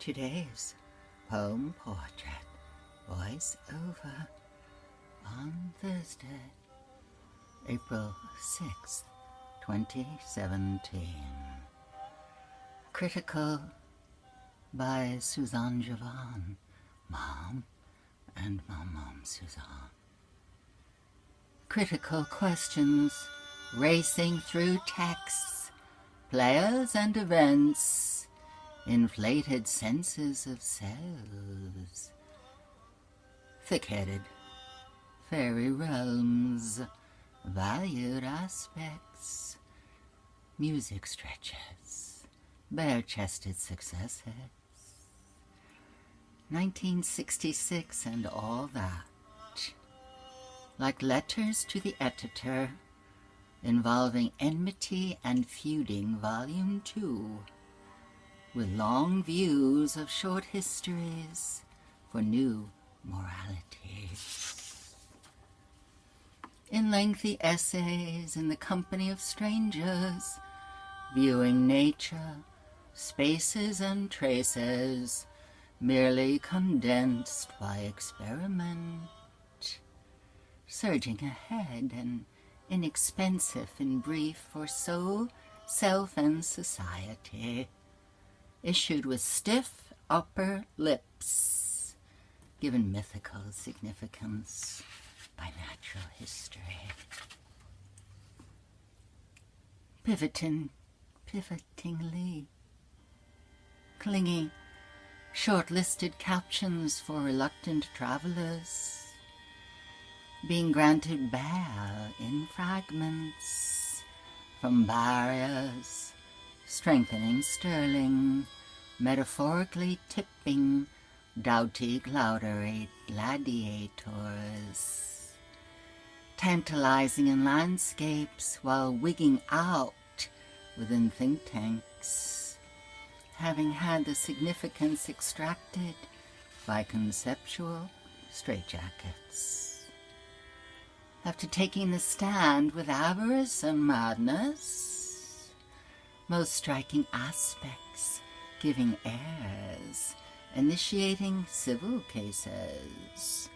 Today's poem portrait voice over on Thursday, April 6th, 2017. Critical by Suzán Jiván, Mom and Mom Suzán. Critical questions racing through texts, players and events, inflated senses of selves, thick-headed fairy realms, valued aspects, music stretches, bare-chested successes, 1966 and all that, like letters to the editor, involving enmity and feuding, Volume 2, with long views of short histories for new moralities. In lengthy essays in the company of strangers, viewing nature, spaces and traces, merely condensed by experiment, surging ahead and inexpensive in brief for soul, self, and society, issued with stiff upper lips, given mythical significance by natural history. Pivotingly, clinging short-listed captions for reluctant travelers, being granted bail in fragments from barriers, strengthening sterling, metaphorically tipping doughty gladiators, tantalizing in landscapes while wigging out within think tanks, having had the significance extracted by conceptual straitjackets. After taking the stand with avarice and madness, most striking aspects giving airs, initiating civil cases,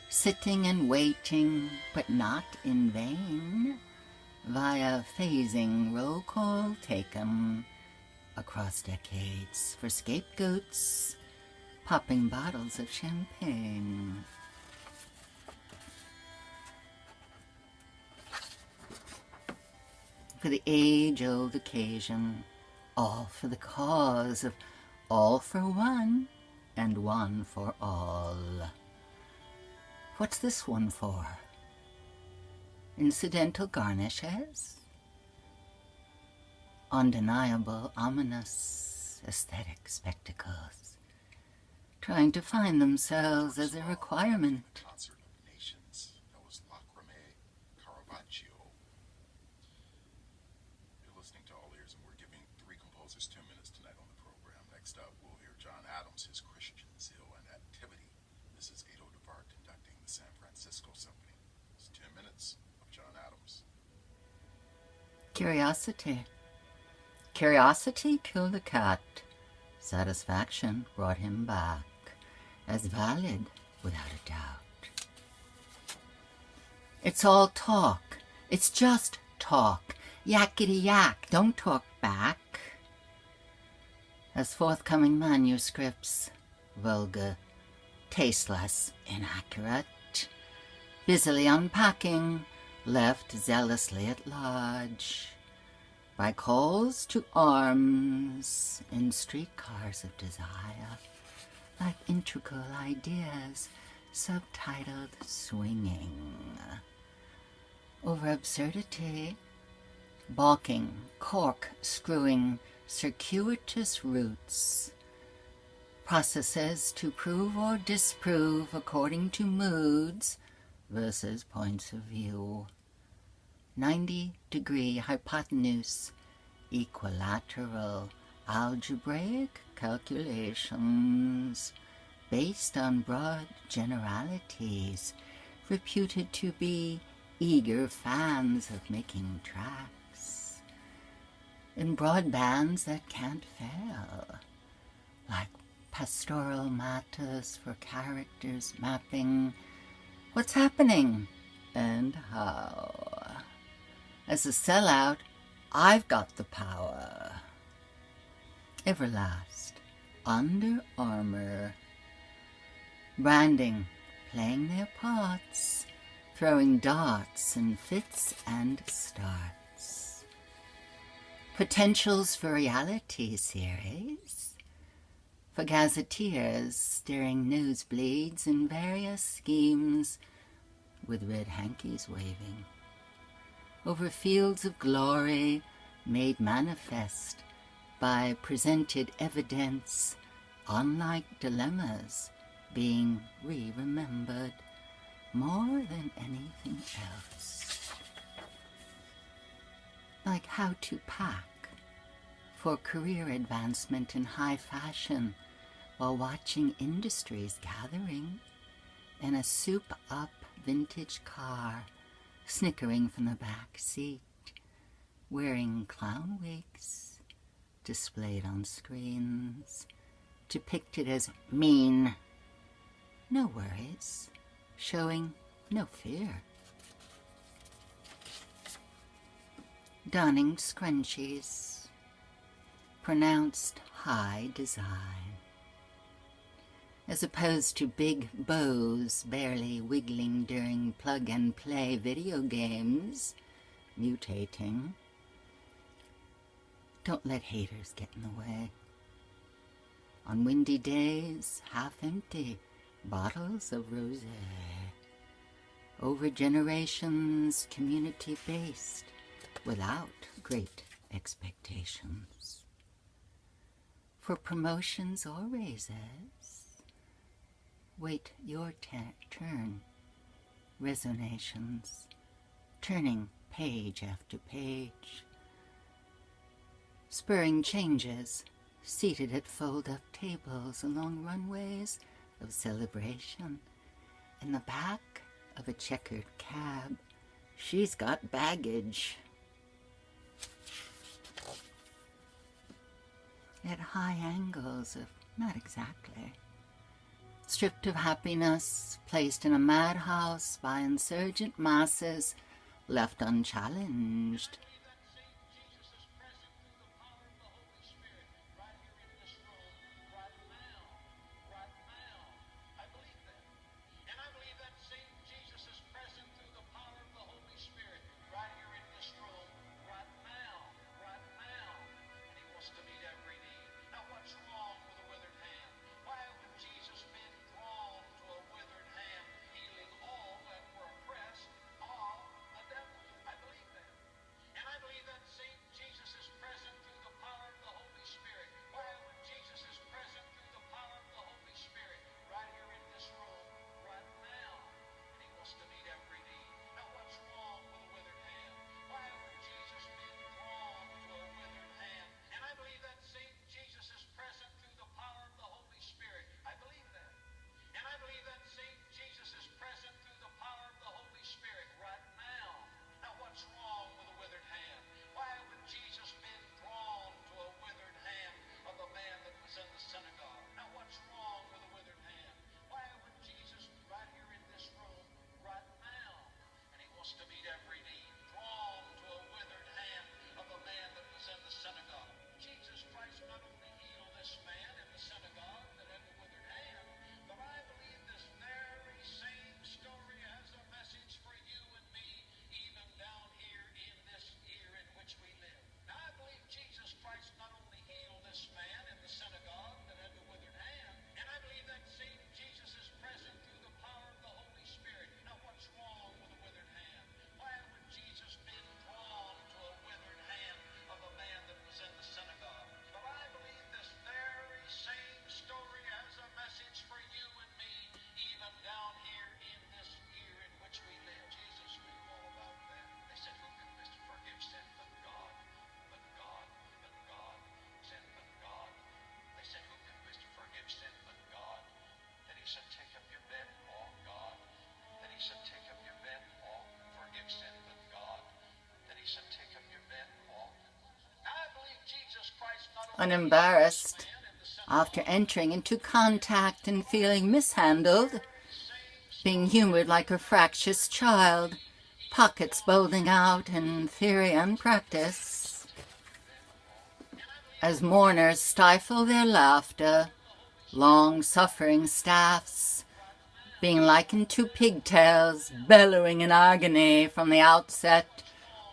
sitting and waiting, but not in vain, via phasing roll call taken across decades for scapegoats, popping bottles of champagne. For the age-old occasion, all for the cause of all for one and one for all. What's this one for? Incidental garnishes? Undeniable, ominous, aesthetic spectacles, trying to find themselves as a requirement. Concert of Nations. That was Lachrimage Caravaggio. You're listening to All Ears, and we're giving three composers 10 minutes tonight on the program. Next up, we'll hear John Adams, his Christian Zeal and Activity. This is Ado DeVart conducting the San Francisco Symphony. It's 10 minutes of John Adams. Curiosity. Curiosity killed a cat. Satisfaction brought him back, as valid without a doubt. It's all talk. It's just talk. Yakety yak, don't talk back. As forthcoming manuscripts, vulgar, tasteless, inaccurate, busily unpacking, left zealously at large, by calls to arms in streetcars of desire, like integral ideas subtitled Swinging. Over absurdity, balking, cork-screwing, circuitous routes, processes to prove or disprove according to moods versus points of view. 90-degree hypotenuse, equilateral, algebraic calculations based on broad generalities, reputed to be eager fans of making tracks, in broad bands that can't fail, like pastoral matters for characters mapping what's happening and how. As a sellout, I've got the power. Everlast, Under Armour, branding, playing their parts, throwing darts and fits and starts. Potentials for reality series, for gazetteers staring nosebleeds in various schemes with red hankies waving. Over fields of glory made manifest by presented evidence, unlike dilemmas being re-remembered more than anything else. Like how to pack for career advancement in high fashion while watching industries gathering in a soup-up vintage car, snickering from the back seat, wearing clown wigs, displayed on screens, depicted as mean. No worries, showing no fear. Donning scrunchies, pronounced high design, as opposed to big bows barely wiggling during plug-and-play video games, mutating. Don't let haters get in the way. On windy days, half-empty bottles of rosé. Over generations, community-based, without great expectations. For promotions or raises, wait your turn. Resonations, turning page after page. Spurring changes, seated at fold-up tables along runways of celebration. In the back of a checkered cab, she's got baggage. At high angles of not exactly. Stripped of happiness, placed in a madhouse by insurgent masses, left unchallenged. Unembarrassed, after entering into contact and feeling mishandled, being humored like a fractious child, pockets bulging out in theory and practice. As mourners stifle their laughter, long-suffering staffs, being likened to pigtails bellowing in agony from the outset,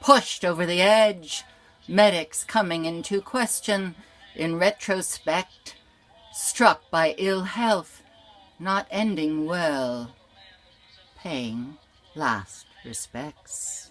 pushed over the edge, medics coming into question in retrospect, struck by ill health, not ending well, paying last respects.